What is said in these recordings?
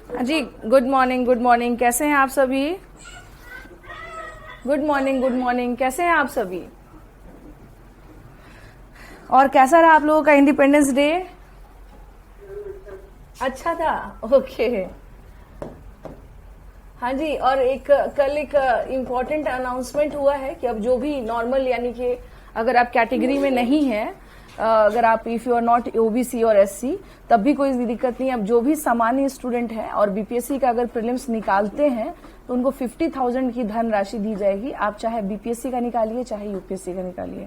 जी good morning कैसे हैं आप सभी। गुड मॉर्निंग कैसे हैं आप सभी। और कैसा रहा आप लोगों का इंडिपेंडेंस डे। अच्छा था। ओके। हाँ जी। और कल एक इम्पॉर्टेंट अनाउंसमेंट हुआ है कि अब जो भी नॉर्मल यानी कि अगर आप कैटेगरी में नहीं हैं, अगर आप if you are not OBC और एससी तब भी कोई दिक्कत नहीं। अब जो भी सामान्य स्टूडेंट है और बीपीएससी का अगर प्रीलिम्स निकालते हैं तो उनको 50,000 की धनराशि दी जाएगी। आप चाहे बीपीएससी का निकालिए चाहे यूपीएससी का निकालिए,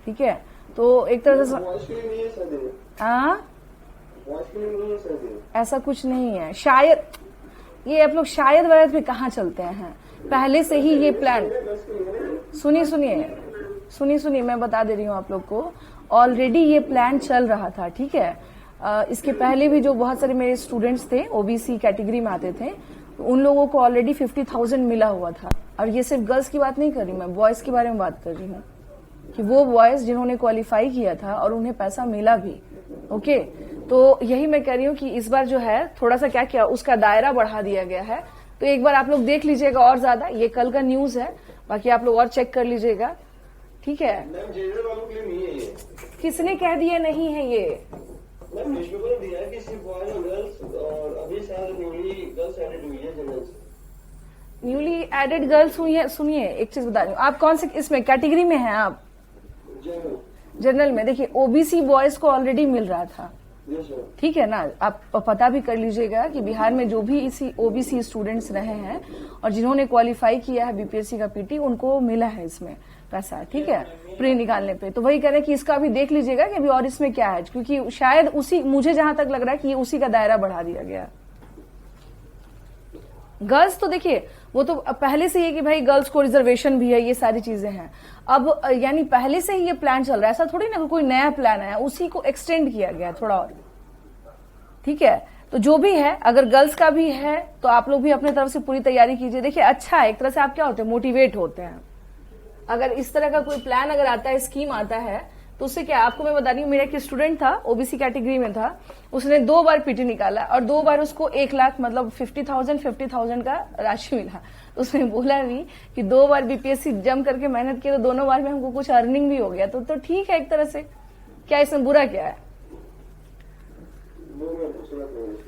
ठीक है। तो एक तरह से ऐसा कुछ नहीं है। शायद ये आप लोग शायद वैद पे कहाँ चलते हैं, पहले से ही ये प्लान। सुनिए मैं बता दे रही हूँ आप लोग को। ऑलरेडी ये प्लान चल रहा था, ठीक है। इसके पहले भी जो बहुत सारे मेरे स्टूडेंट्स थे ओबीसी कैटेगरी में आते थे तो उन लोगों को ऑलरेडी 50,000 मिला हुआ था। और ये सिर्फ गर्ल्स की बात नहीं कर रही, मैं बॉयज के बारे में बात कर रही हूँ कि वो बॉयज जिन्होंने क्वालिफाई किया था और उन्हें पैसा मिला भी। ओके, तो यही मैं कह रही हूँ कि इस बार जो है थोड़ा सा क्या किया, उसका दायरा बढ़ा दिया गया है। तो एक बार आप लोग देख लीजिएगा और ज्यादा, ये कल का न्यूज है, बाकी आप लोग और चेक कर लीजिएगा, ठीक है। वालों के लिए नहीं है ये। किसने कह दिया नहीं है ये। न्यूज़पेपर ने दिया है कि सिर्फ बॉयज और गर्ल्स, और अभी शायद न्यूली गर्ल्स एडेड हुई है जनरल से। न्यूली एडेड गर्ल्स हुई है। सुनिए एक चीज बता रही हूँ, आप कौन से इसमें कैटेगरी में हैं आप। जनरल में देखिए ओबीसी बॉयज को ऑलरेडी मिल रहा था, ठीक है ना। आप पता भी कर लीजिएगा कि बिहार में जो भी इसी ओबीसी स्टूडेंट्स रहे हैं और जिन्होंने क्वालिफाई किया है बीपीएससी का पीटी उनको मिला है इसमें पैसा, ठीक है, प्री निकालने पे। तो वही कह रहे हैं कि इसका भी देख लीजिएगा कि अभी और इसमें क्या है, क्योंकि शायद उसी, मुझे जहां तक लग रहा है कि ये उसी का दायरा बढ़ा दिया गया। गर्ल्स तो देखिए वो तो पहले से ही है कि भाई गर्ल्स को रिजर्वेशन भी है, ये सारी चीजें हैं। अब यानी पहले से ही ये प्लान चल रहा है, ऐसा थोड़ी ना कोई नया प्लान है, उसी को एक्सटेंड किया गया थोड़ा और, ठीक है। तो जो भी है, अगर गर्ल्स का भी है तो आप लोग भी अपने तरफ से पूरी तैयारी कीजिए। देखिए अच्छा है, एक तरह से आप क्या होते हैं, मोटिवेट होते हैं। अगर इस तरह का कोई प्लान अगर आता है, स्कीम आता है, तो उससे क्या, आपको मैं बता रही हूँ, मेरा एक स्टूडेंट था ओबीसी कैटेगरी में था, उसने 2 बार पीटी निकाला और 2 बार उसको 1 लाख मतलब 50,000 का राशि मिला। उसने बोला भी कि 2 बार बीपीएससी जम करके मेहनत की तो दोनों बार में हमको कुछ अर्निंग भी हो गया। तो ठीक है एक तरह से, क्या इसमें बुरा क्या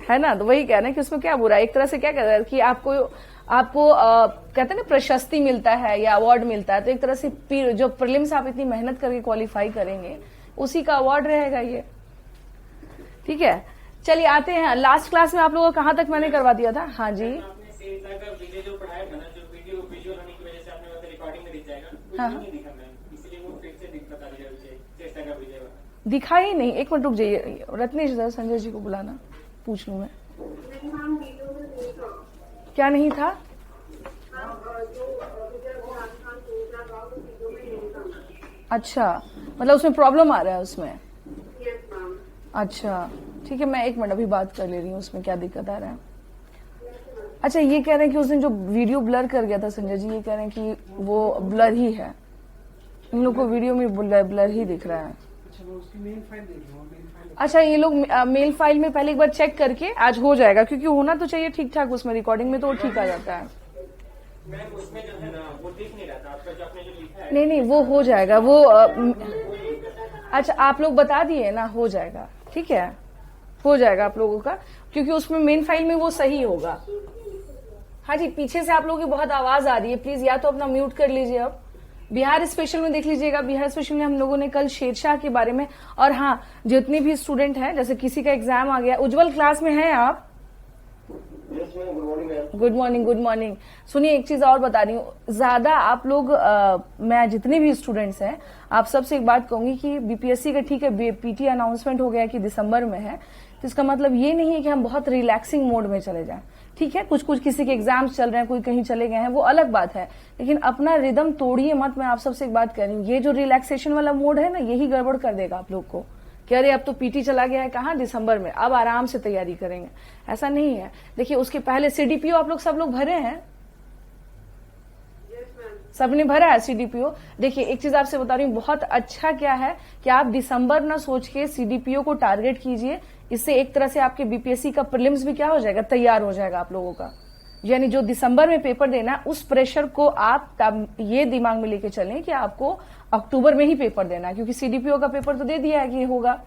है ना। तो वही कह रहे हैं कि उसमें क्या बुरा है, एक तरह से क्या कह रहा है कि आपको कहते हैं ना प्रशस्ति मिलता है या अवार्ड मिलता है, तो एक तरह से जो प्रीलिम्स आप इतनी मेहनत करके क्वालिफाई करेंगे उसी का अवार्ड रहेगा ये, ठीक है। चलिए आते हैं, लास्ट क्लास में आप लोगों को कहाँ तक मैंने करवा दिया था। हाँ जी हाँ दिखा ही नहीं। एक मिनट रुक जाइए, रत्नेश संजय जी को बुलाना, पूछ लूं मैं क्या नहीं था। अच्छा, मतलब उसमें प्रॉब्लम आ रहा है उसमें। अच्छा ठीक है, मैं 1 मिनट अभी बात कर ले रही हूँ उसमें क्या दिक्कत आ रहा है। अच्छा ये कह रहे हैं कि उस दिन जो वीडियो ब्लर कर गया था संजय जी, ये कह रहे हैं कि वो ब्लर ही है, इन लोग को वीडियो में ब्लर ही दिख रहा है। अच्छा ये लोग मेल फाइल में पहले एक बार चेक करके आज हो जाएगा, क्योंकि होना तो चाहिए ठीक ठाक उसमें, रिकॉर्डिंग में तो वो ठीक आ जाता है। उसमें जो है ना वो दिख नहीं रहा था आपका, जो आपने जो लिखा है। नहीं वो हो जाएगा वो अच्छा आप लोग बता दिए ना, हो जाएगा, ठीक है, हो जाएगा आप लोगों का, क्योंकि उसमें मेन फाइल में वो सही होगा। हाँ जी, पीछे से आप लोगों की बहुत आवाज आ रही है, प्लीज या तो अपना म्यूट कर लीजिए। अब बिहार स्पेशल में देख लीजिएगा, बिहार स्पेशल में हम लोगों ने कल शेरशाह के बारे में, और हाँ जितने भी स्टूडेंट हैं, जैसे किसी का एग्जाम आ गया, उज्जवल क्लास में है आप। Good morning. सुनिए एक चीज और बता रही हूँ, ज्यादा आप लोग मैं जितने भी स्टूडेंट्स हैं आप सबसे एक बात कहूंगी कि बीपीएससी का ठीक है पीटी अनाउंसमेंट हो गया कि दिसंबर में है, तो इसका मतलब ये नहीं है कि हम बहुत रिलैक्सिंग मोड में चले जाएं, ठीक है। कुछ किसी के एग्जाम्स चल रहे हैं, कोई कहीं चले गए हैं, वो अलग बात है, लेकिन अपना रिदम तोड़िए मत। मैं आप सबसे एक बात कह रही हूँ, ये जो रिलैक्सेशन वाला मोड है ना, यही गड़बड़ कर देगा आप लोग को कि अरे अब तो पीटी चला गया है कहाँ, दिसंबर में, अब आराम से तैयारी करेंगे। ऐसा नहीं है। देखिए उसके पहले सीडीपीओ आप लोग सब लोग भरे हैं, सबने भरा है सीडीपीओ। देखिए एक चीज आपसे बता रही हूँ, बहुत अच्छा क्या है कि आप दिसंबर ना सोच के सीडीपीओ को टारगेट कीजिए, इससे एक तरह से आपके बीपीएससी का प्रीलिम्स भी क्या हो जाएगा, तैयार हो जाएगा आप लोगों का। यानी जो दिसंबर में पेपर देना है उस प्रेशर को आप तब ये दिमाग में लेके चलें कि आपको अक्टूबर में ही पेपर देना है, क्योंकि सीडीपीओ का पेपर तो दे दिया है कि होगा,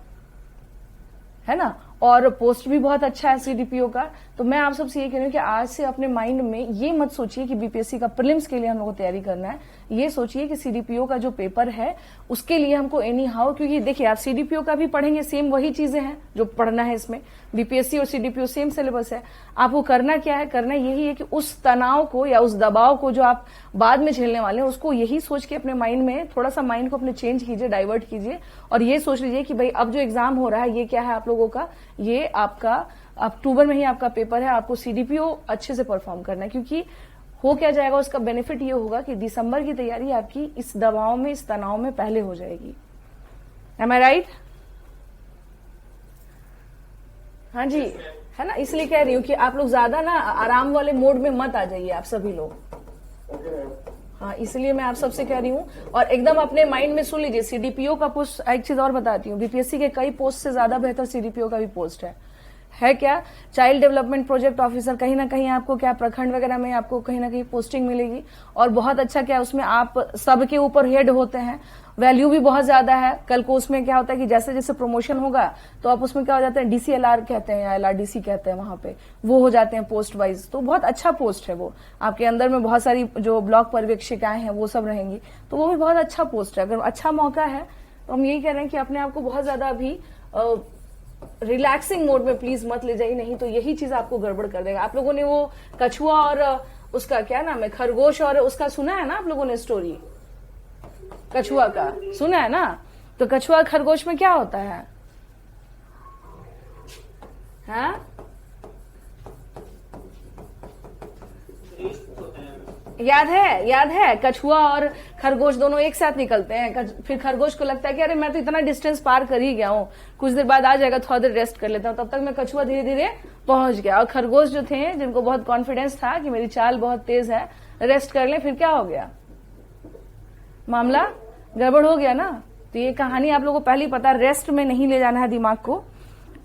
है ना। और पोस्ट भी बहुत अच्छा है सीडीपीओ का। तो मैं आप सबसे ये कह रही हूँ कि आज से अपने माइंड में ये मत सोचिए कि बीपीएससी का प्रीलिम्स के लिए हम लोग को तैयारी करना है, ये सोचिए कि सीडीपीओ का जो पेपर है उसके लिए हमको एनी हाउ, क्योंकि देखिए आप सीडीपीओ का भी पढ़ेंगे, सेम वही चीजें हैं जो पढ़ना है इसमें, बीपीएससी और सीडीपीओ सेम सिलेबस है। आपको करना क्या है, करना यही है कि उस तनाव को या उस दबाव को जो आप बाद में झेलने वाले हैं उसको यही सोच के अपने माइंड में थोड़ा सा माइंड को अपने चेंज कीजिए, डाइवर्ट कीजिए, और ये सोच लीजिए कि भाई अब जो एग्जाम हो रहा है ये क्या है आप लोगों का, ये आपका अक्टूबर में ही आपका पेपर है, आपको सीडीपीओ अच्छे से परफॉर्म करना है। क्योंकि हो क्या जाएगा, उसका बेनिफिट ये होगा कि दिसंबर की तैयारी आपकी इस दबाव में, इस तनाव में पहले हो जाएगी। एम आई राइट? हाँ जी, है ना। इसलिए कह रही हूँ कि आप लोग ज्यादा ना आराम वाले मोड में मत आ जाइए आप सभी लोग। हाँ, इसलिए मैं आप सबसे कह रही हूँ, और एकदम अपने माइंड में सुन लीजिए, सीडीपीओ का पोस्ट, एक चीज और बताती हूँ, बीपीएससी के कई पोस्ट से ज्यादा बेहतर सीडीपीओ का भी पोस्ट है क्या, चाइल्ड डेवलपमेंट प्रोजेक्ट ऑफिसर। कहीं ना कहीं आपको क्या प्रखंड वगैरह में आपको कहीं ना कहीं पोस्टिंग मिलेगी, और बहुत अच्छा क्या उसमें आप सबके ऊपर हेड होते हैं, वैल्यू भी बहुत ज्यादा है। कल को उसमें क्या होता है कि जैसे जैसे प्रमोशन होगा तो आप उसमें क्या हो जाते हैं, डीसीएलआर कहते हैं या एलआरडीसी कहते हैं, वहां पे वो हो जाते हैं पोस्ट वाइज। तो बहुत अच्छा पोस्ट है वो, आपके अंदर में बहुत सारी जो ब्लॉक पर्यवेक्षिकाएं हैं वो सब रहेंगी, तो वो भी बहुत अच्छा पोस्ट है। अगर अच्छा मौका है तो हम यही कह रहे हैं कि अपने आप को बहुत ज्यादा अभी रिलैक्सिंग मोड में प्लीज मत ले जाइए, नहीं तो यही चीज आपको गड़बड़ कर देगा। आप लोगों ने वो कछुआ और उसका क्या नाम है, खरगोश और उसका सुना है ना आप लोगों ने, स्टोरी कछुआ का सुना है ना। तो कछुआ खरगोश में क्या होता है, हाँ? याद है कछुआ और खरगोश दोनों एक साथ निकलते हैं। फिर खरगोश को लगता है कि अरे मैं तो इतना डिस्टेंस पार कर ही गया हूँ, कुछ देर बाद आ जाएगा, थोड़ा देर रेस्ट कर लेता हूँ। तब तक मैं कछुआ धीरे धीरे पहुंच गया, और खरगोश जो थे जिनको बहुत कॉन्फिडेंस था कि मेरी चाल बहुत तेज है, रेस्ट कर ले, फिर क्या हो गया, मामला गड़बड़ हो गया ना। तो ये कहानी आप लोगों को पहले ही पता, रेस्ट में नहीं ले जाना है दिमाग को।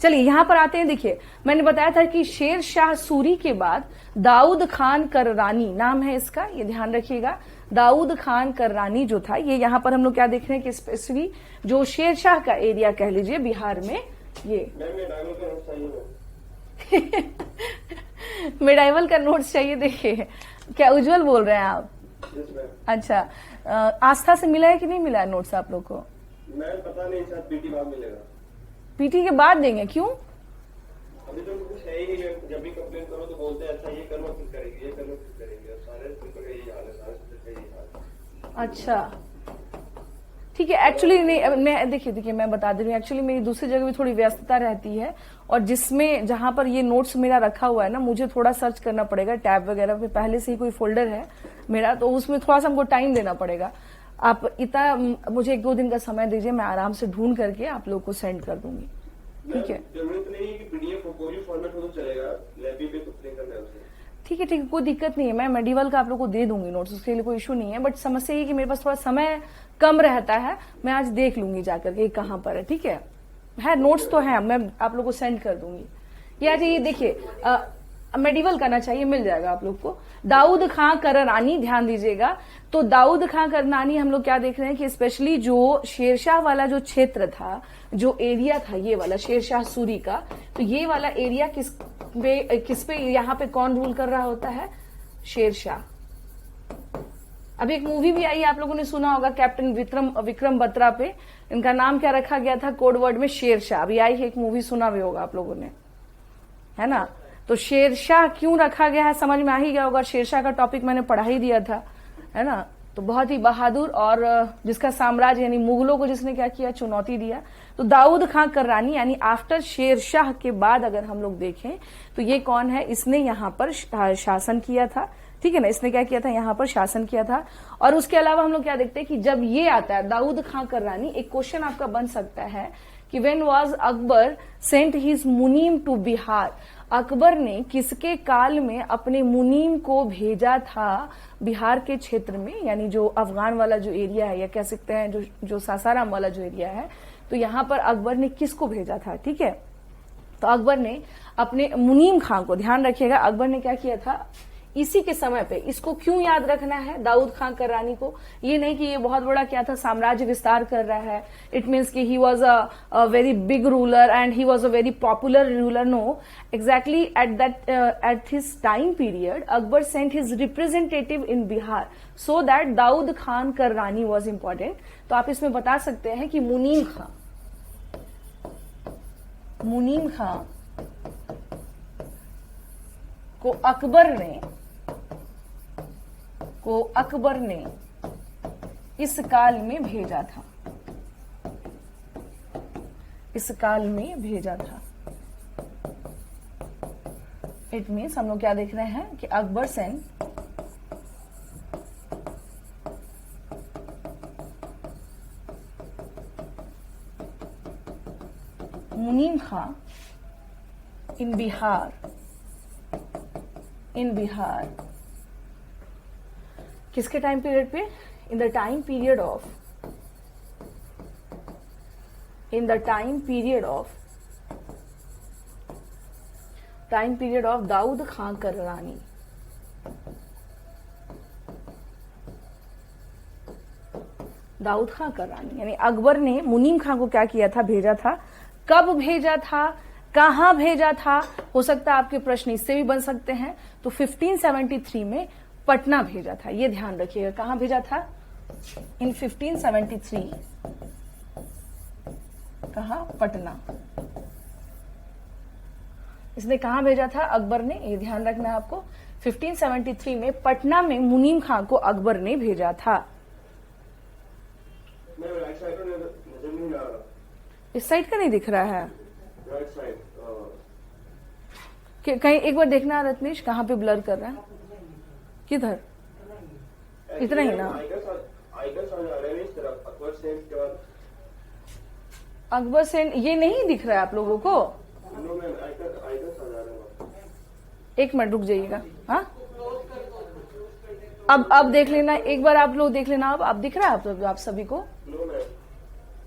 चलिए यहां पर आते हैं। देखिए मैंने बताया था कि शेर शाह सूरी के बाद दाऊद खान कररानी नाम है इसका, ये ध्यान रखिएगा। दाऊद खान कररानी जो था, ये यहां पर हम लोग क्या देख रहे हैं कि स्पेसिफिक जो शेर शाह का एरिया कह लीजिए बिहार में, ये मेडाइवल का नोट्स चाहिए। देखिए क्या उज्जवल बोल रहे हैं आप? अच्छा, आस्था से मिला है कि नहीं मिला है नोट्स आप लोग को? मैं पता नहीं, शायद पीटी बाद मिलेगा। पीटी के बाद देंगे, क्यों? अभी तो कुछ है ही नहीं, जब भी कंप्लेन करो तो बोलते हैं ऐसा ये करो फिर करेंगे, ये करो फिर करेंगे। अब सारे पेपर का यही हाल है, सारे सब्जेक्ट का यही हाल है। अच्छा ठीक है। एक्चुअली नहीं, मैं देखिए मैं बता दे रही हूँ, एक्चुअली मेरी दूसरी जगह भी थोड़ी व्यस्तता रहती है, और जिसमें जहां पर ये नोट्स मेरा रखा हुआ है ना, मुझे थोड़ा सर्च करना पड़ेगा टैब वगैरह पे, पहले से ही कोई फोल्डर है मेरा, तो उसमें थोड़ा सा हमको टाइम देना पड़ेगा। आप इतना मुझे 1-2 दिन का समय दीजिए, मैं आराम से ढूंढ करके आप लोग को सेंड कर दूंगी, ठीक है? जरूरत नहीं है कि पीडीएफ कोई भी फॉर्मेट हो तो चलेगा, लैपी पे कुछ नहीं करना है उसे। ठीक है, कोई दिक्कत नहीं है, मैं मेडिवल का आप लोग को दे दूंगी नोट्स, उसके लिए कोई इशू नहीं है। बट समस्या ये कि मेरे पास थोड़ा समय कम रहता है, मैं आज देख लूंगी जाकर के कहाँ पर है, ठीक है? नोट्स तो है, मैं आप लोग को सेंड कर दूंगी। ये आ जाइए, देखिए मेडिवल करना चाहिए, मिल जाएगा आप लोग को। दाऊद खां कररानी, ध्यान दीजिएगा। तो दाऊद खां कररानी हम लोग क्या देख रहे हैं कि स्पेशली जो शेरशाह वाला जो क्षेत्र था, जो एरिया था ये वाला शेरशाह सूरी का, तो ये वाला एरिया किस पे यहाँ पे कौन रूल कर रहा होता है? शेरशाह। अब एक मूवी भी आई, आप लोगों ने सुना होगा, कैप्टन विक्रम बत्रा पे, इनका नाम क्या रखा गया था कोड वर्ड में? शेरशाह। अभी आई है एक मूवी, सुना भी होगा आप लोगों ने, है ना? तो शेरशाह क्यों रखा गया है समझ में आ ही गया होगा, शेरशाह का टॉपिक मैंने पढ़ा ही दिया था, है ना? तो बहुत ही बहादुर और जिसका साम्राज्य यानी मुगलों को जिसने क्या किया, चुनौती दिया। तो दाऊद खां कररानी यानी आफ्टर शेरशाह के बाद अगर हम लोग देखें तो ये कौन है? इसने यहाँ पर शासन किया था, ठीक है ना? इसने क्या किया था? यहाँ पर शासन किया था। और उसके अलावा हम लोग क्या देखते हैं कि जब ये आता है दाऊद खां कररानी, एक क्वेश्चन आपका बन सकता है कि when was Akbar sent his मुनीम टू बिहार, अकबर ने किसके काल में अपने मुनीम को भेजा था बिहार के क्षेत्र में, यानी जो अफगान वाला जो एरिया है, या कह सकते हैं जो सासाराम वाला जो एरिया है, तो यहाँ पर अकबर ने किसको भेजा था, ठीक है? तो अकबर ने अपने मुनीम खां को, ध्यान रखिएगा अकबर ने क्या किया था इसी के समय पे, इसको क्यों याद रखना है दाऊद खां कररानी को, ये नहीं कि ये बहुत बड़ा क्या था साम्राज्य विस्तार कर रहा है, इट मीन्स कि he was a very big ruler and he was a very popular ruler, no, exactly at his time period Akbar sent his representative in Bihar so that Daud Khan Karrani was important. तो आप इसमें बता सकते हैं कि मुनीम खां को अकबर ने इस काल में भेजा था, इट मीन्स हम लोग क्या देख रहे हैं कि अकबर सेन मुनीम खां इन बिहार किसके टाइम पीरियड पे, in the time period of Daud Khan Karrani. Daud Khan Karrani यानी अकबर ने मुनीम खां को क्या किया था, भेजा था, कब भेजा था, कहां भेजा था, हो सकता है आपके प्रश्न इससे भी बन सकते हैं। तो 1573 में पटना भेजा था, ये ध्यान रखिएगा, कहां भेजा था इन 1573, कहां, पटना। इसने कहां भेजा था अकबर ने, ये ध्यान रखना है आपको, 1573 में पटना में मुनीम खां को अकबर ने भेजा था। इस साइड का नहीं दिख रहा है, कहीं एक बार देखना रत्नेश कहां पे ब्लर कर रहा है, किधर, इतना ही ना, अकबर सेन ये नहीं दिख रहा है आप लोगों को, एक मिनट रुक जाइएगा, हाँ अब देख लेना, एक बार आप लोग देख लेना, अब दिख रहा है आप सभी को,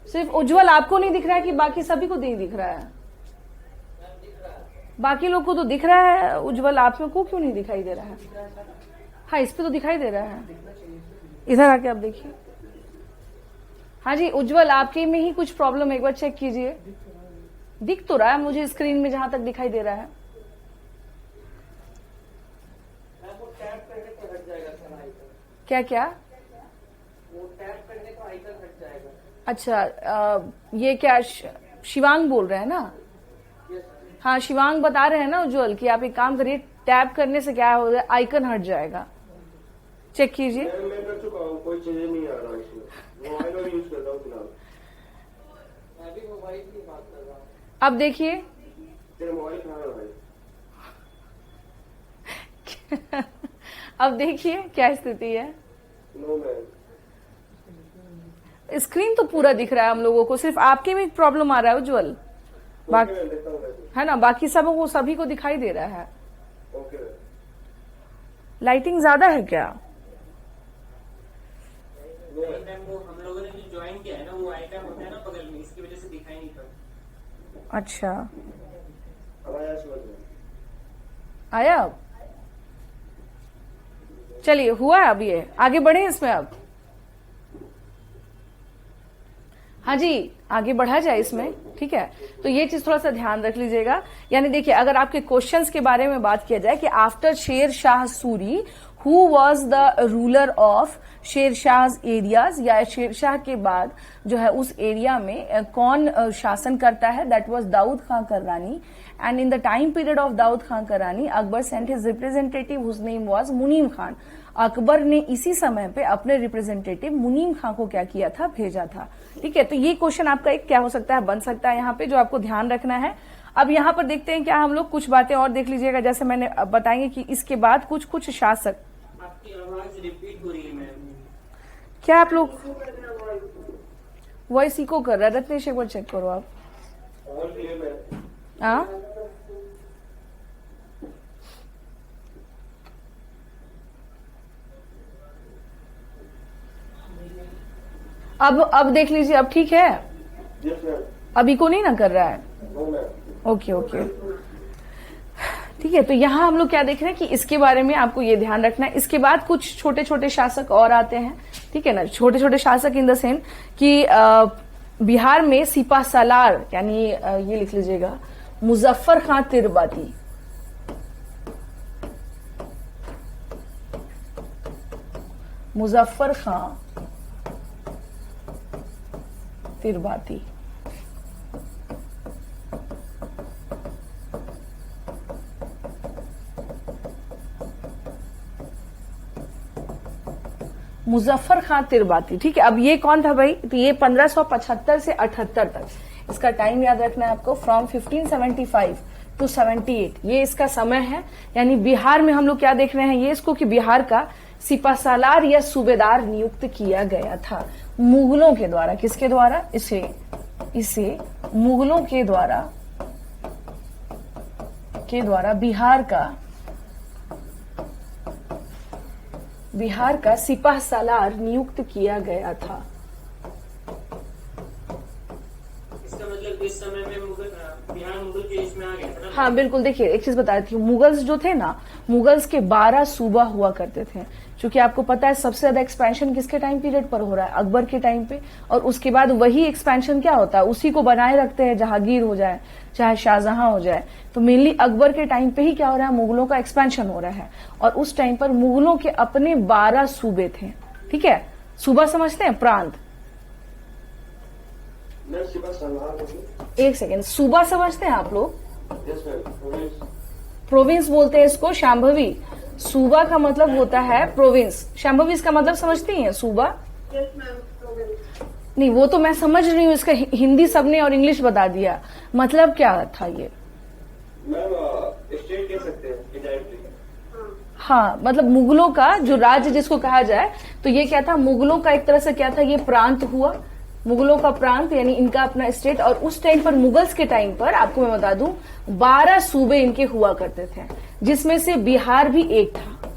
सिर्फ उज्जवल आपको नहीं दिख रहा है कि बाकी सभी को नहीं दिख रहा है, बाकी लोग को तो दिख रहा है, उज्जवल आप में को क्यों नहीं दिखाई दे रहा है, हाँ इस पे तो दिखाई दे रहा है, इधर आके आप देखिए, हाँ जी उज्जवल आपके में ही कुछ प्रॉब्लम है, एक बार चेक कीजिए, दिख तो रहा है मुझे स्क्रीन में जहां तक दिखाई दे रहा है, क्या क्या, वो टैप करने को आइकन हट जाएगा, अच्छा ये क्या शिवांग बोल रहे हैं ना, हाँ शिवांग बता रहे हैं ना उज्जवल कि आप एक काम करिए, टैप करने से क्या हो जाए आइकन हट जाएगा, चेक कीजिए, मैं कर चुका हूँ, कोई चेंज नहीं आ रहा इसमें, मोबाइल यूज कर रहा हूँ फिलहाल, मैं भी मोबाइल की बात कर रहा हूँ, अब देखिए तेरा मोबाइल कहाँ है भाई, अब देखिए क्या स्थिति है, नो मैम, स्क्रीन तो पूरा दिख रहा है हम लोगों को, सिर्फ आपके में प्रॉब्लम आ रहा है उज्जवल, है ना, बाकी सबों को सभी को दिखाई दे रहा है, लाइटिंग ज्यादा है क्या, वो हम लोगों ने जो ज्वाइन किया है ना, वो आइकन होता है ना बगल में, इसकी वजह से दिखाई नहीं पड़ा। अच्छा आया अब चलिए हुआ है, अब ये आगे बढ़े इसमें, अब हाँ जी आगे बढ़ा जाए इसमें, ठीक है, तो ये चीज थोड़ा सा ध्यान रख लीजिएगा, यानी देखिए अगर आपके क्वेश्चंस के बारे में बात किया जाए कि after Sher Shah Suri who was the ruler of Sher Shah areas, या शेर शाह के बाद जो है उस एरिया में कौन शासन करता है, that was Daud Khan Karrani, and in the time period of Daud Khan Karrani Akbar sent his representative whose name was Munim Khan, Akbar ने इसी समय पे अपने रिप्रेजेंटेटिव मुनीम खां को क्या किया था, भेजा था, ठीक है। तो ये क्वेश्चन आपका एक क्या हो सकता है, बन सकता है यहाँ पे, जो आपको ध्यान रखना है। अब यहाँ पर देखते हैं क्या हम लोग कुछ बातें और देख लीजिएगा, जैसे मैंने बताएंगे कि इसके बाद कुछ शासक, आपकी आवाज रिपीट हो रही है मैम, क्या आप लोग वॉइस इको कर रहा है, रत्नेश एक बार चेक करो आप, हाँ अब देख लीजिए, अब ठीक है, यस मैम, अभी को नहीं ना कर रहा है, नो मैम, ओके ओके, ठीक है। तो यहाँ हम लोग क्या देख रहे हैं कि इसके बारे में आपको ये ध्यान रखना है। इसके बाद कुछ छोटे छोटे शासक और आते हैं, ठीक है ना। छोटे छोटे शासक इन द सेंस कि बिहार में सिपा सालार, यानी ये लिख लीजिएगा, मुजफ्फर खां तिरबाती। मुजफ्फर खां तिरबाती, मुजफ्फर खां तिरबाती, ठीक है। अब ये कौन था भाई? तो ये 1575 से 78 तक, इसका टाइम याद रखना है आपको, फ्रॉम 1575 टू 78, ये इसका समय है। यानी बिहार में हम लोग क्या देख रहे हैं, ये इसको कि बिहार का सिपासालार या सूबेदार नियुक्त किया गया था मुगलों के द्वारा। किसके द्वारा? इसे मुगलों के द्वारा बिहार का सिपाह सालार नियुक्त किया गया था। इसका मतलब इस समय में बिहार मुगल के इसमें आ गया था ना? हाँ बिल्कुल। देखिए एक चीज बताती हूँ, मुगल्स जो थे ना, मुगल्स के 12 सूबा हुआ करते थे। क्योंकि आपको पता है सबसे ज्यादा एक्सपेंशन किसके टाइम पीरियड पर हो रहा है? अकबर के टाइम पे। और उसके बाद वही एक्सपेंशन क्या होता है, उसी को बनाए रखते हैं, जहांगीर हो जाए चाहे शाहजहां हो जाए। तो मेनली अकबर के टाइम पे ही क्या हो रहा है, मुगलों का एक्सपेंशन हो रहा है। और उस टाइम पर मुगलों के अपने 12 सूबे थे, ठीक है। सूबा समझते हैं? प्रांत। एक सेकेंड, सूबा समझते हैं आप लोग? प्रोविंस बोलते हैं इसको, शांभवी। सूबा का मतलब होता है प्रोविंस, शांभवी इसका मतलब समझती हैं? सूबा नहीं, वो तो मैं समझ रही हूँ, इसका हिंदी सबने और इंग्लिश बता दिया। मतलब क्या था ये? स्टेट कह सकते हैं। हाँ, मतलब मुगलों का जो राज्य जिसको कहा जाए, तो ये क्या था, मुगलों का एक तरह से क्या था, ये प्रांत हुआ, मुगलों का प्रांत, यानी इनका अपना स्टेट। और उस टाइम पर, मुगल्स के टाइम पर, आपको मैं बता दूं, 12 सूबे इनके हुआ करते थे, जिसमें से बिहार भी एक था,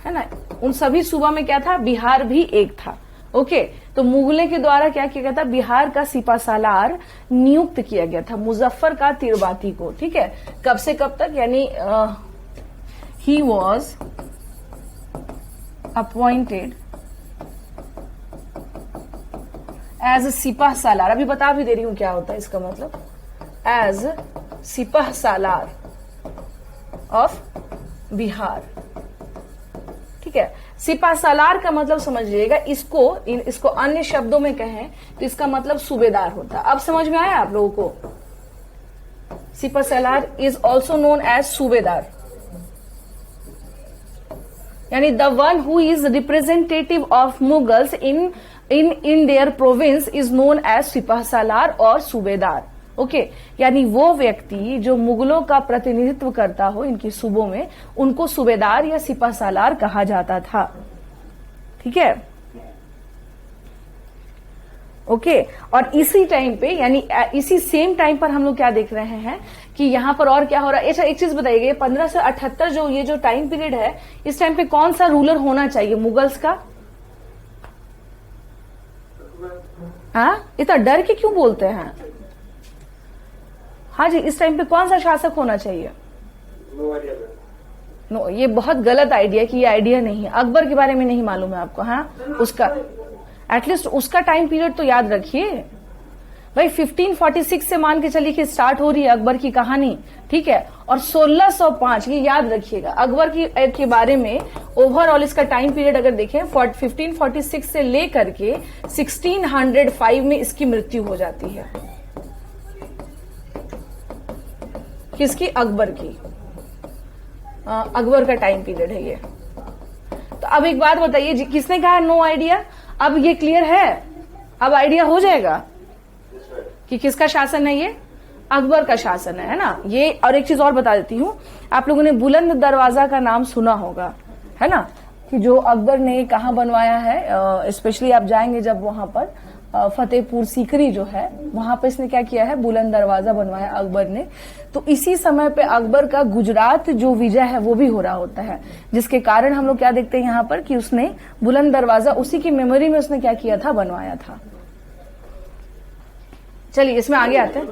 है ना। उन सभी सूबा में क्या था, बिहार भी एक था। ओके, तो मुगले के द्वारा क्या किया गया था, बिहार का सिपासालार नियुक्त किया गया था मुजफ्फर का तिरबाती को, ठीक है। कब से कब तक, यानी ही वॉज अपॉइंटेड एज सिपाह सालार। अभी बता भी दे रही हूं क्या होता है इसका मतलब, एज सिपाह सालार ऑफ बिहार, ठीक है। सिपाह सालार का मतलब समझ लीजिएगा, इसको अन्य शब्दों में कहें तो इसका मतलब सूबेदार होता है। अब समझ में आया आप लोगों को? सिपाह सालार इज ऑल्सो नोन एज सूबेदार, यानी the one who is representative of Mughals in their province is known as सिपाह सालार और सूबेदार। ओके, यानी वो व्यक्ति जो मुगलों का प्रतिनिधित्व करता हो इनकी सूबों में, उनको सूबेदार या सिपाह सालार कहा जाता था, ठीक है। ओके, और इसी टाइम पे, यानी इसी सेम टाइम पर हम लोग क्या देख रहे हैं कि यहां पर और क्या हो रहा है। अच्छा, एक चीज बताइएगा, ये 1578 जो ये जो टाइम पीरियड है, इस टाइम पे कौन सा रूलर होना चाहिए मुगल्स का? हाँ, इतना डर के क्यों बोलते हैं? हाँ जी, इस टाइम पे कौन सा शासक होना चाहिए? नो, ये बहुत गलत आइडिया कि ये आइडिया नहीं है। अकबर के बारे में नहीं मालूम है आपको? हाँ, उसका एटलीस्ट उसका टाइम पीरियड तो याद रखिए भाई। 1546 से मान के चलिए कि स्टार्ट हो रही है अकबर की कहानी, ठीक है। और 1605, ये याद रखिएगा अकबर के बारे में ओवरऑल इसका टाइम पीरियड अगर देखें, 1546 से लेकर के 1605 में इसकी मृत्यु हो जाती है। किसकी? अकबर की। अकबर का टाइम पीरियड है ये। तो अब एक बात बताइए, किसने कहा नो आइडिया? अब ये क्लियर है, अब आइडिया हो जाएगा कि किसका शासन है ये? अकबर का शासन है ना ये। और एक चीज और बता देती हूँ, आप लोगों ने बुलंद दरवाजा का नाम सुना होगा, है ना, कि जो अकबर ने कहाँ बनवाया है। स्पेशली आप जाएंगे जब वहां पर फतेहपुर सीकरी जो है, वहां पर इसने क्या किया है, बुलंद दरवाजा बनवाया अकबर ने। तो इसी समय पे अकबर का गुजरात जो विजय है वो भी हो रहा होता है, जिसके कारण हम लोग क्या देखते हैं यहाँ पर कि उसने बुलंद दरवाजा उसी की मेमोरी में उसने क्या किया था, बनवाया था। चलिए इसमें आगे आते हैं।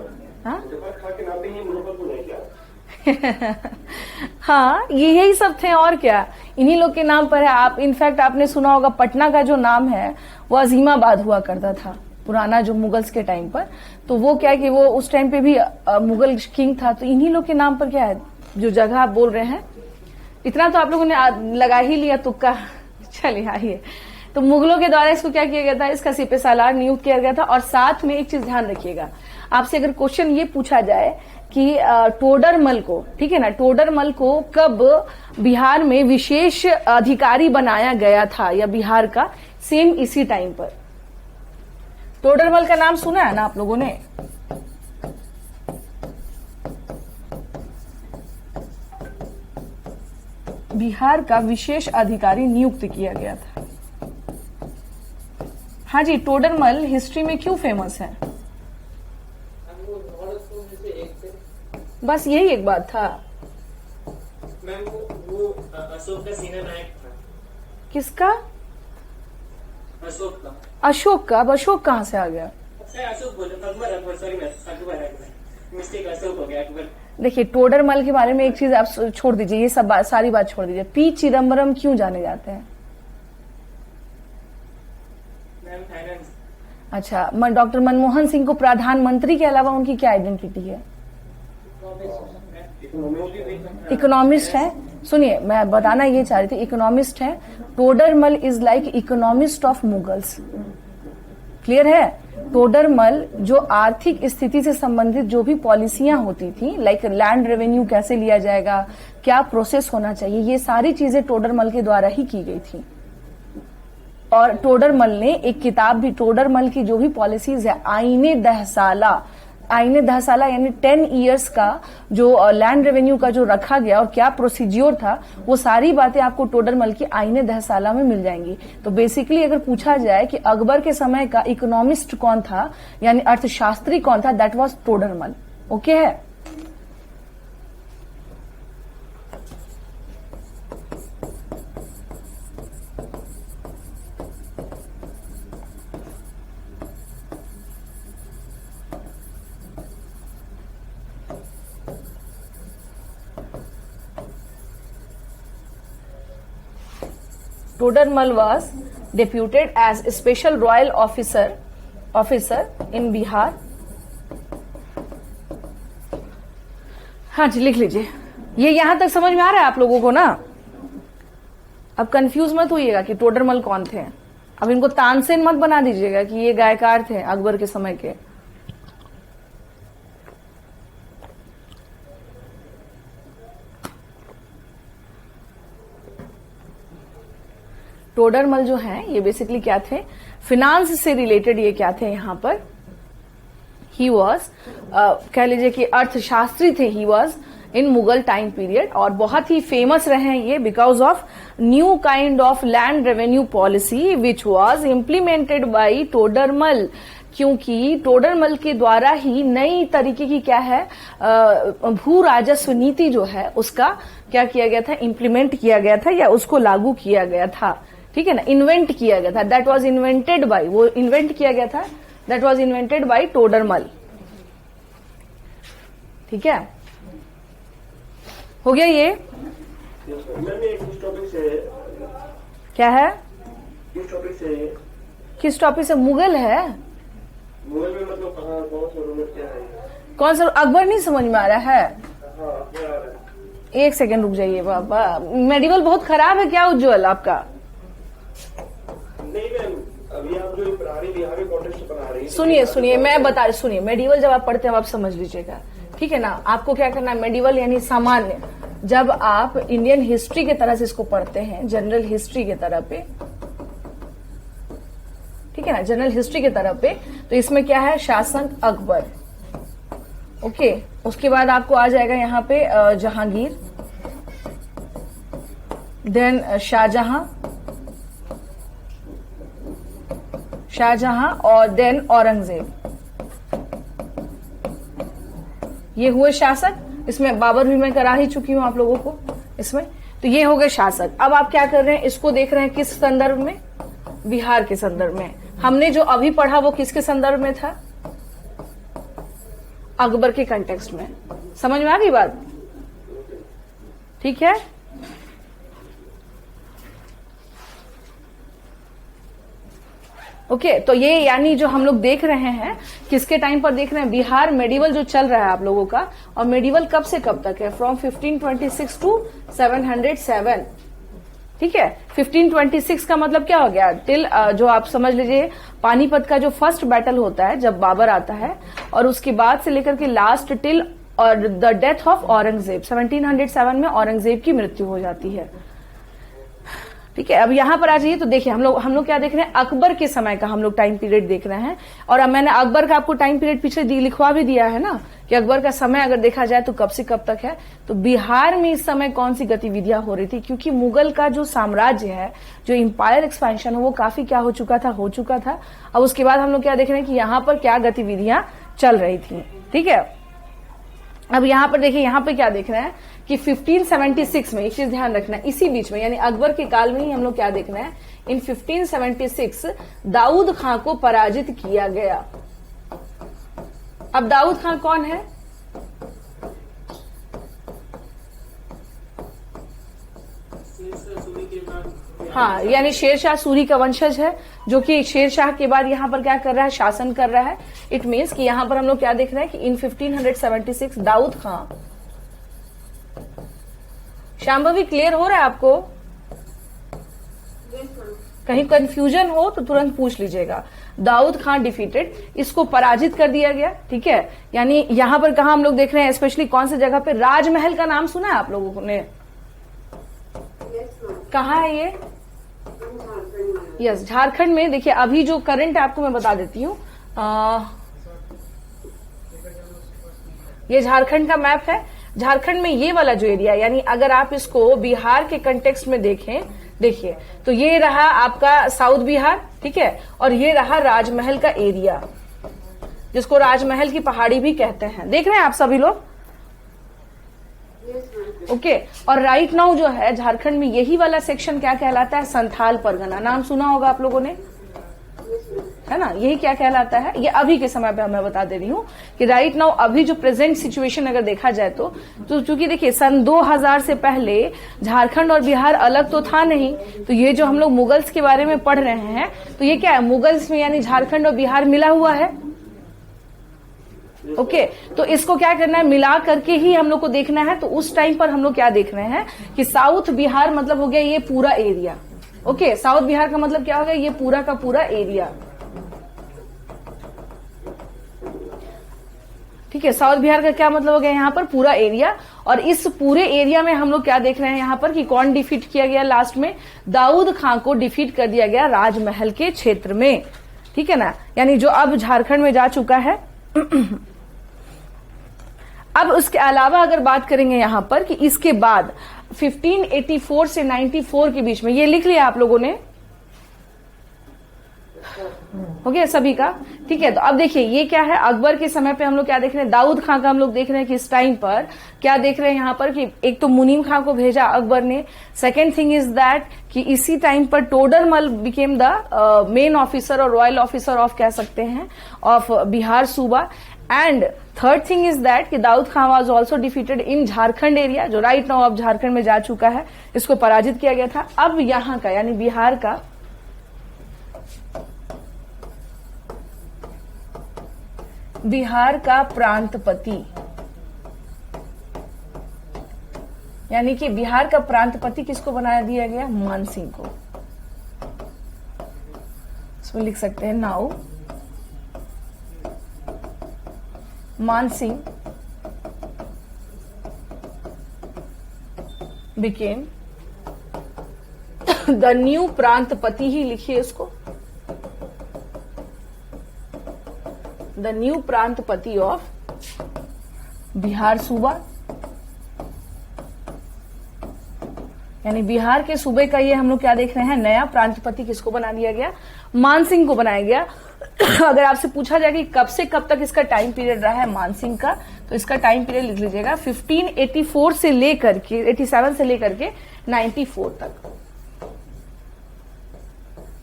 हाँ मुजफ्फर खां के नाम पे ही मुजफ्फरपुर है क्या? हाँ, ये यही सब थे और क्या, इन्हीं लोग के नाम पर है। आप इनफैक्ट आपने सुना होगा पटना का जो नाम है वो अजीमाबाद हुआ करता था पुराना, जो मुगल्स के टाइम पर। तो वो क्या है कि वो उस टाइम पे भी मुगल किंग था, तो इन्हीं लोग के नाम पर क्या है जो जगह आप बोल रहे हैं। इतना तो आप लोगों ने लगा ही लिया तुक्का। चलिए आइए, तो मुगलों के द्वारा इसको क्या किया गया था, इसका सिपह सालार नियुक्त किया गया था। और साथ में एक चीज ध्यान रखिएगा, आपसे अगर क्वेश्चन ये पूछा जाए कि टोडरमल को, ठीक है ना, टोडरमल को कब बिहार में विशेष अधिकारी बनाया गया था या बिहार का, सेम इसी टाइम पर। टोडरमल का नाम सुना है ना आप लोगों ने? बिहार का विशेष अधिकारी नियुक्त किया गया था। हाँ जी, टोडरमल हिस्ट्री में क्यों फेमस है? बस यही एक बात था। मैम वो अशोक का सेना नायक था। किसका? अशोक का। अशोक का? अब अशोक कहाँ से आ गया? अशोक बोले, अकबर, सॉरी मैं अकबर, मिस्टेक अशोक हो गया, अकबर। देखिए, टोडरमल के बारे में एक चीज आप छोड़ दीजिए, ये सब सारी बात छोड़ दीजिए। पी चिदम्बरम क्यों जाने जाते हैं? Ma'am finance. अच्छा, डॉक्टर मनमोहन सिंह को प्रधानमंत्री के अलावा उनकी क्या आइडेंटिटी है? इकोनॉमिस्ट है। सुनिए, मैं बताना ये चाह रही थी, इकोनॉमिस्ट है। Todarmal is like economist of Mughals. Clear है? टोडरमल जो आर्थिक स्थिति से संबंधित जो भी पॉलिसियां होती थी, लाइक लैंड रेवेन्यू कैसे लिया जाएगा, क्या प्रोसेस होना चाहिए, ये सारी चीजें टोडरमल के द्वारा ही की गई थी। और टोडरमल ने एक किताब भी, टोडरमल की जो भी पॉलिसीज है, आईने दहसाला यानी 10 इयर्स का जो लैंड रेवेन्यू का जो रखा गया और क्या प्रोसीज्योर था, वो सारी बातें आपको टोडरमल की आईने दहसाला में मिल जाएंगी। तो बेसिकली अगर पूछा जाए कि अकबर के समय का इकोनॉमिस्ट कौन था यानी अर्थशास्त्री कौन था, दैट वाज टोडरमल। ओके है? Todermal was deputed as a special royal officer in Bihar. हाँ जी, लिख लीजिए। ये यहां तक समझ में आ रहा है आप लोगों को ना? अब कंफ्यूज मत होइएगा कि टोडरमल कौन थे। अब इनको तानसेन मत बना दीजिएगा कि ये गायकार थे अकबर के समय के। टोडरमल जो हैं ये बेसिकली क्या थे, फिनांस से रिलेटेड ये क्या थे यहाँ पर, ही वॉज कह लीजिए कि अर्थशास्त्री थे। He was in Mughal time period और बहुत ही फेमस रहे हैं ये because of new kind of land revenue policy which was implemented by Todarmal. क्योंकि टोडरमल के द्वारा ही नई तरीके की क्या है भू राजस्व नीति जो है उसका क्या किया गया था, इम्प्लीमेंट किया गया था या उसको लागू किया गया था। ठीक है ना, इन्वेंट किया गया था। दैट वाज इन्वेंटेड बाय, वो इन्वेंट किया गया था, that was invented by Todarmal. ठीक है, हो गया ये? किस टॉपिक से? क्या है? किस टॉपिक से? किस टॉपिक से? मुगल है। मुगल में मतलब कहाँ, कौन सा रूल क्या है? कौन सा? अकबर नहीं समझ में आ रहा है? हाँ, क्या आ रहा है? एक सेकंड रुक जाइए बाबा। मेडिवल बहुत खराब है क्या उज्जवल आपका? नहीं मैम, अभी आप जो पुरानी बिहार में कॉन्टेक्स्ट बना रही हैं। सुनिए मैं बता रही, सुनिए, मेडिवल जब आप पढ़ते हैं आप समझ लीजिएगा। ठीक है ना, आपको क्या करना है, मेडिवल यानी सामान्य, जब आप इंडियन हिस्ट्री के तरह से इसको पढ़ते हैं, जनरल हिस्ट्री के तरह पे, ठीक है ना, जनरल हिस्ट्री के तरह पे, तो इसमें क्या है, शासन अकबर। ओके, उसके बाद आपको आ जाएगा यहाँ पे जहांगीर, देन शाहजहां और देन औरंगजेब। ये हुए शासक। इसमें बाबर भी मैं करा ही चुकी हूं आप लोगों को इसमें। तो ये हो गए शासक। अब आप क्या कर रहे हैं, इसको देख रहे हैं किस संदर्भ में, बिहार के संदर्भ में। हमने जो अभी पढ़ा वो किसके संदर्भ में था, अकबर के कंटेक्स्ट में। समझ में आ गई बात? ठीक है। ओके तो ये यानी जो हम लोग देख रहे हैं किसके टाइम पर देख रहे हैं, बिहार मेडिवल जो चल रहा है आप लोगों का, और मेडिवल कब से कब तक है, फ्रॉम 1526 टू 707। ठीक है, 1526 का मतलब क्या हो गया, टिल जो आप समझ लीजिए पानीपत का जो फर्स्ट बैटल होता है जब बाबर आता है, और उसके बाद से लेकर के लास्ट टिल और द डेथ ऑफ औरंगजेब 1707 में औरंगजेब की मृत्यु हो जाती है। ठीक है, अब यहां पर आ जाइए तो देखिए हम लोग क्या देख रहे हैं, अकबर के समय का हम लोग टाइम पीरियड देख रहे हैं। और अब मैंने अकबर का आपको टाइम पीरियड पीछे लिखवा भी दिया है ना कि अकबर का समय अगर देखा जाए तो कब से कब तक है। तो बिहार में इस समय कौन सी गतिविधियां हो रही थी, क्योंकि मुगल का जो साम्राज्य है, जो इंपायर एक्सपेंशन है, वो काफी क्या हो चुका था। अब उसके बाद हम लोग क्या देख रहे हैं कि यहाँ पर क्या गतिविधियां चल रही थी। ठीक है, अब यहाँ पर देखिए, यहाँ पे क्या देख रहे हैं कि 1576 में, एक चीज ध्यान रखना, इसी बीच में यानी अकबर के काल में ही हम लोग क्या देख रहे हैं, इन 1576 दाऊद खां को पराजित किया गया। अब दाऊद खां कौन है, हाँ यानी शेरशाह सूरी का वंशज है, जो कि शेरशाह के बाद यहां पर क्या कर रहा है, शासन कर रहा है। इट मीन्स कि यहां पर हम लोग क्या देख रहे हैं कि इन 1576 दाऊद खां, शांभवी क्लियर हो रहा है आपको? कहीं कंफ्यूजन हो तो तुरंत पूछ लीजिएगा। दाऊद खान डिफीटेड, इसको पराजित कर दिया गया। ठीक है, यानी यहां पर कहा हम लोग देख रहे हैं, स्पेशली कौन सी जगह पे, राजमहल का नाम सुना है आप लोगों ने? कहाँ है ये? यस, झारखंड में। देखिए अभी जो करंट आपको मैं बता देती हूँ, ये झारखंड का मैप है। झारखंड में ये वाला जो एरिया, यानी अगर आप इसको बिहार के कंटेक्स्ट में देखें, देखिए तो ये रहा आपका साउथ बिहार, ठीक है, और ये रहा राजमहल का एरिया, जिसको राजमहल की पहाड़ी भी कहते हैं। देख रहे हैं आप सभी लोग? ओके, और राइट नाउ जो है झारखंड में यही वाला सेक्शन क्या कहलाता है, संथाल परगना। नाम सुना होगा आप लोगों ने, है ना? यही क्या कहलाता है, ये अभी के समय पे मैं बता दे रही हूँ कि राइट नाउ अभी जो प्रेजेंट सिचुएशन अगर देखा जाए तो चूंकि देखिए सन 2000 से पहले झारखंड और बिहार अलग तो था नहीं, तो ये जो हम लोग मुगल्स के बारे में पढ़ रहे हैं तो ये क्या है, मुगल्स में यानी झारखंड और बिहार मिला हुआ है। ओके, तो इसको क्या करना है, मिला करके ही हम लोग को देखना है। तो उस टाइम पर हम लोग क्या देख रहे हैं कि साउथ बिहार मतलब हो गया ये पूरा एरिया। ओके, साउथ बिहार का मतलब क्या हो गया, ये पूरा का पूरा एरिया। ठीक है, साउथ बिहार का क्या मतलब हो गया, यहाँ पर पूरा एरिया। और इस पूरे एरिया में हम लोग क्या देख रहे हैं यहाँ पर कि कौन डिफीट किया गया, लास्ट में दाऊद खां को डिफीट कर दिया गया राजमहल के क्षेत्र में। ठीक है ना, यानी जो अब झारखंड में जा चुका है। अब उसके अलावा अगर बात करेंगे यहां पर कि इसके बाद 1584 से 94 के बीच में, ये लिख लिया आप लोगों ने, हो गया सभी का? ठीक है, तो अब देखिए ये क्या है, अकबर के समय पे हम लोग क्या देख रहे हैं, दाऊद खां का हम लोग देख रहे हैं कि इस टाइम पर क्या देख रहे हैं यहाँ पर कि एक तो मुनीम खां को भेजा अकबर ने। सेकेंड थिंग इज दैट कि इसी टाइम पर Todarmal became the main officer और रॉयल ऑफिसर ऑफ कह सकते हैं ऑफ बिहार सूबा। And third thing is that कि Daud Khan was also defeated in Jharkhand area, जो राइट नाउ अब झारखंड में जा चुका है, इसको पराजित किया गया था। अब यहां का यानी बिहार का प्रांतपति, यानी कि बिहार का प्रांतपति किसको बना दिया गया, मानसिंह को। इसमें लिख सकते हैं now Mansingh became the new प्रांतपति, ही लिखिए इसको, द न्यू प्रांतपति ऑफ बिहार सूबा। यानी बिहार के सूबे का ये हम लोग क्या देख रहे हैं, नया प्रांतपति किसको बना दिया गया, मानसिंह को बनाया गया। अगर आपसे पूछा जाए कि कब से कब तक इसका टाइम पीरियड रहा है मानसिंह का, तो इसका टाइम पीरियड लिख लीजिएगा 1584 से लेकर के 87 से लेकर के 94 तक,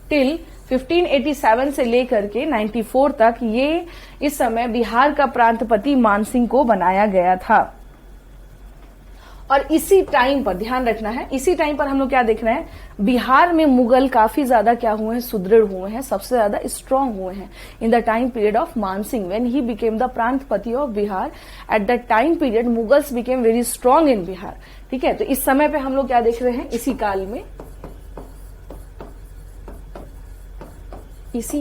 टिल 1587 से लेकर के 94 तक ये इस समय बिहार का प्रांतपति मानसिंह को बनाया गया था। और इसी टाइम पर ध्यान रखना है, इसी टाइम पर हम लोग क्या देख रहे हैं, बिहार में मुगल काफी ज्यादा क्या हुए हैं, सुदृढ़ हुए हैं, सबसे ज्यादा स्ट्रांग हुए हैं in the time period of Mansingh when he became the प्रांतपति of Bihar. At the time period Mughals became very strong in Bihar. ठीक है, तो इस समय पे हम लोग क्या देख रहे हैं, इसी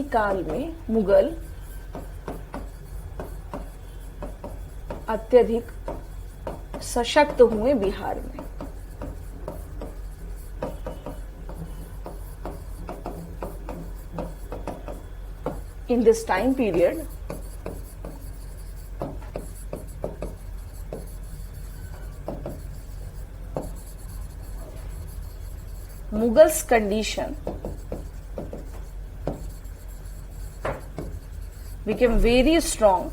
काल में मुगल अत्यधिक सशक्त हुए बिहार में। In this time period Mughals condition became very strong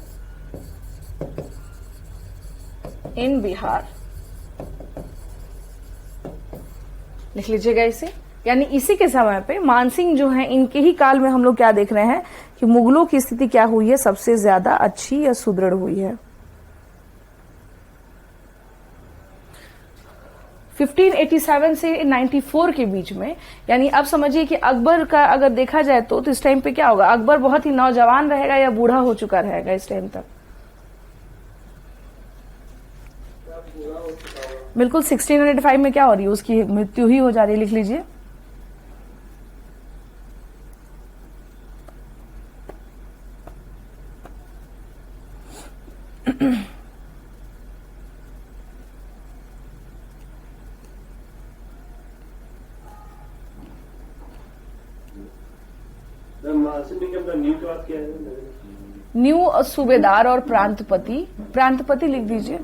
in Bihar. लिख लीजिएगा इसे, यानी इसी के समय पे मानसिंह जो है, इनके ही काल में हम लोग क्या देख रहे हैं कि मुगलों की स्थिति क्या हुई है, सबसे ज्यादा अच्छी या सुदृढ़ हुई है। 1587 से 94 के बीच में, यानी अब समझिए कि अकबर का अगर देखा जाए तो इस टाइम पे क्या होगा, अकबर बहुत ही नौजवान रहेगा या बूढ़ा हो चुका रहेगा इस टाइम तक? बिल्कुल 1605 में क्या हो रही है, उसकी मृत्यु ही हो जा रही है। लिख लीजिए न्यू सूबेदार और प्रांतपति, प्रांतपति लिख दीजिए।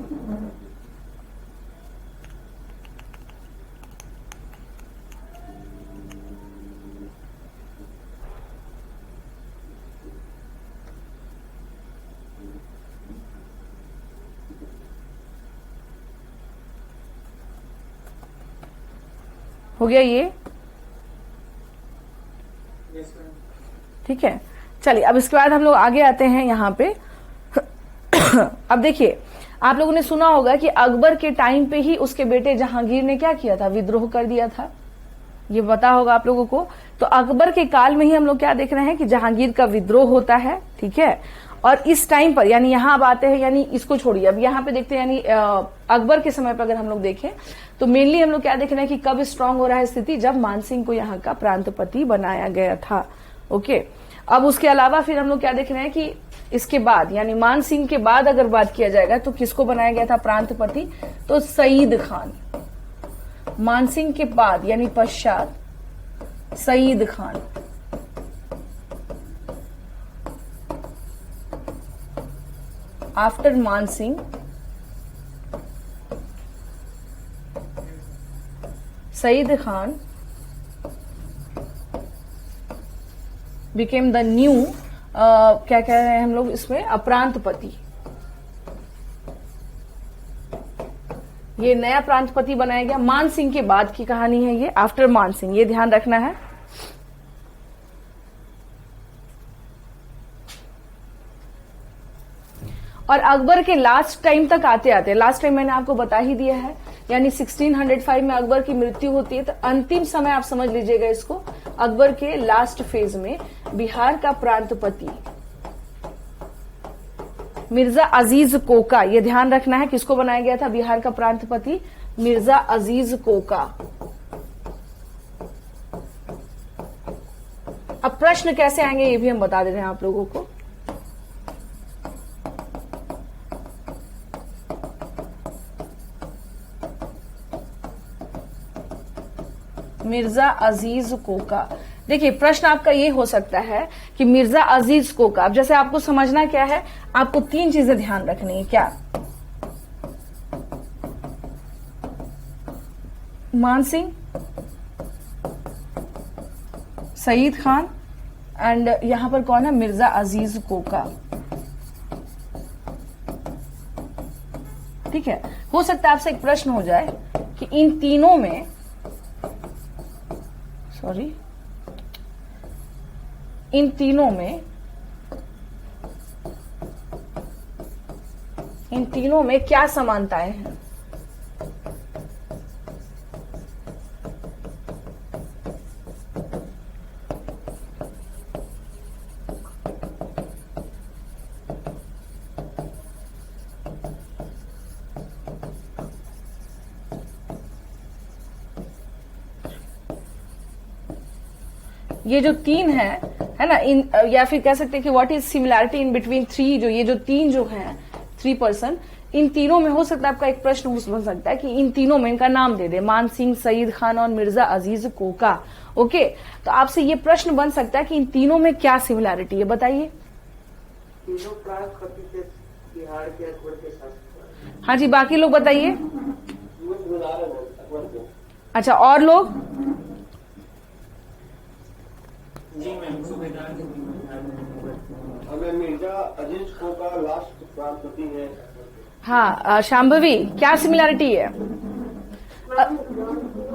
हो गया ये, ठीक है। चलिए अब इसके बाद हम लोग आगे आते हैं यहाँ पे। अब देखिए, आप लोगों ने सुना होगा कि अकबर के टाइम पे ही उसके बेटे जहांगीर ने क्या किया था, विद्रोह कर दिया था, ये पता होगा आप लोगों को। तो अकबर के काल में ही हम लोग क्या देख रहे हैं कि जहांगीर का विद्रोह होता है, ठीक है। और इस टाइम पर, यानी यहां अब आते हैं, यानी इसको छोड़िए, अब यहां पे देखते हैं, यानी अकबर के समय पर अगर हम लोग देखें तो मेनली हम लोग क्या देख रहे हैं कि कब स्ट्रांग हो रहा है स्थिति, जब मानसिंह को यहाँ का प्रांतपति बनाया गया था। ओके, अब उसके अलावा फिर हम लोग क्या देख रहे हैं कि इसके बाद, यानी मानसिंह के बाद अगर बात किया जाएगा तो किसको बनाया गया था प्रांतपति, तो सईद खान। मानसिंह के बाद यानी पश्चात Saeed Khan. After Man Singh Saeed Khan became the new, क्या कह रहे हैं हम लोग इसमें, प्रांतपति। ये नया प्रांतपति बनाया गया। मानसिंह के बाद की कहानी है ये, आफ्टर मानसिंह, ये ध्यान रखना है। और अकबर के लास्ट टाइम तक आते आते, लास्ट टाइम मैंने आपको बता ही दिया है, यानी 1605 में अकबर की मृत्यु होती है। तो अंतिम समय आप समझ लीजिएगा इसको, अकबर के लास्ट फेज में बिहार का प्रांतपति मिर्जा अजीज कोका, ये ध्यान रखना है, किसको बनाया गया था बिहार का प्रांतपति, मिर्जा अजीज कोका। अब प्रश्न कैसे आएंगे ये भी हम बता दे रहे हैं आप लोगों को। मिर्जा अजीज कोका, देखिए प्रश्न आपका ये हो सकता है कि मिर्जा अजीज कोका, अब जैसे आपको समझना क्या है, आपको तीन चीजें ध्यान रखनी है। क्या, मानसिंह, सईद खान एंड यहां पर कौन है, मिर्जा अजीज कोका। ठीक है, हो सकता है आपसे एक प्रश्न हो जाए कि इन तीनों में, सॉरी, इन तीनों में क्या समानताएं हैं? ये जो तीन है ना, इन या फिर कह सकते हैं कि what is similarity in between three, जो ये जो तीन जो हैं 3%, इन तीनों में हो सकता है आपका एक प्रश्न बन सकता है कि इन तीनों में इनका नाम दे दे, मान सिंह, सईद खान और मिर्जा अजीज कोका। ओके, तो आपसे ये प्रश्न बन सकता है कि इन तीनों में क्या सिमिलैरिटी है, बताइए। तीनों प्रांत बिहार के अकबर के साथ। हाँ जी, बाकी लोग बताइए। अकबर को। अच्छा, और लोग? जी मैम, सूबेदार हमें मिर्जा अजीज को का लास्ट प्रांतपति है। हाँ, शांभवी, क्या सिमिलैरिटी है?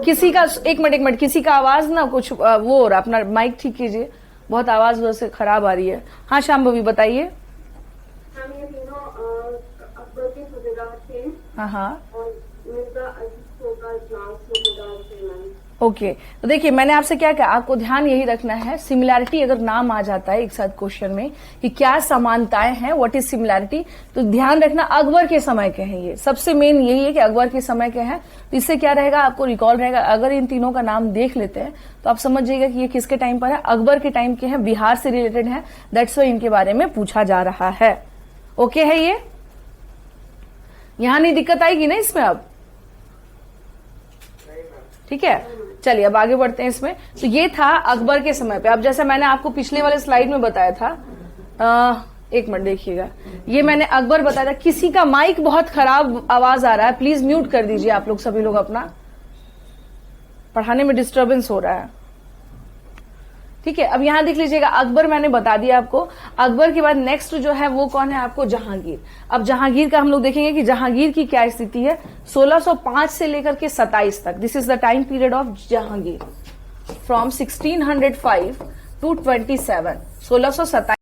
किसी का एक मिनट, किसी का आवाज ना कुछ वो हो रहा, अपना माइक ठीक कीजिए, बहुत आवाज वैसे खराब आ रही है। हाँ शांभवी बताइए। हम ये तीनों अकबर के सूबेदार थे। हाँ और मिर्जा अजीज को का लास्ट सूबेदार थे मैम। ओके, तो देखिए मैंने आपसे क्या कहा, आपको ध्यान यही रखना है, सिमिलैरिटी अगर नाम आ जाता है एक साथ क्वेश्चन में कि क्या समानताएं हैं, व्हाट इज सिमिलैरिटी, तो ध्यान रखना अकबर के समय के हैं। ये सबसे मेन यही है कि अकबर के समय के हैं, तो इससे क्या रहेगा, आपको रिकॉल रहेगा। अगर इन तीनों का नाम देख लेते हैं तो आप समझ जाइएगा कि ये किसके टाइम पर है, अकबर के टाइम के हैं, बिहार से रिलेटेड है, दैट्स वाई इनके बारे में पूछा जा रहा है। ओके है ये, यहां नहीं दिक्कत आएगी ना इसमें अब? ठीक है, चलिए अब आगे बढ़ते हैं इसमें। तो ये था अकबर के समय पे। अब जैसे मैंने आपको पिछले वाले स्लाइड में बताया था, एक मिनट देखिएगा, ये मैंने अकबर बताया था। किसी का माइक बहुत खराब आवाज आ रहा है, प्लीज म्यूट कर दीजिए आप लोग, सभी लोग अपना, पढ़ाने में डिस्टर्बेंस हो रहा है। ठीक है, अब यहां देख लीजिएगा, अकबर मैंने बता दिया आपको। अकबर के बाद नेक्स्ट जो है वो कौन है आपको, जहांगीर। अब जहांगीर का हम लोग देखेंगे कि जहांगीर की क्या स्थिति है 1605 से लेकर के 27 तक। This is the time period of Jahangir from 1605 to 27, 1627।